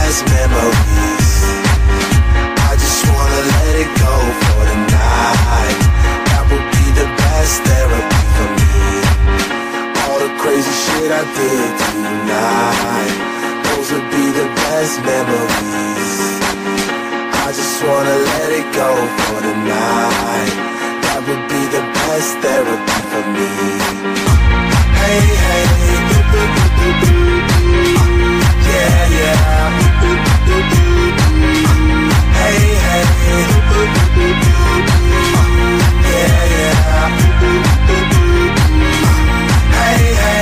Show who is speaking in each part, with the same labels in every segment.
Speaker 1: best memories. I just wanna let it go for tonight. That would be the best therapy for me. All the crazy shit I did tonight, those would be the best memories. I just wanna let it go for tonight. That would be the best therapy for me. Hey, hey, yeah, yeah. Hey, hey, yeah, yeah. Hey, hey,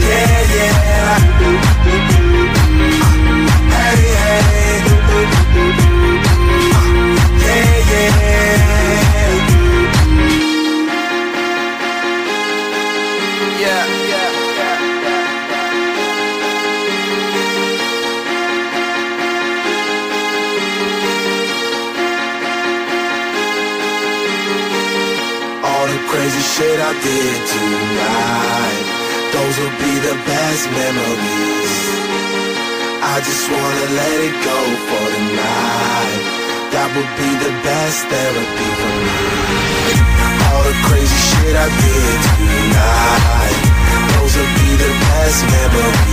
Speaker 1: yeah, yeah. Hey, hey, yeah, yeah. All the crazy shit I did tonight, those will be the best memories. I just wanna let it go for tonight. That would be the best therapy for me. All the crazy shit I did tonight, those will be the best memories.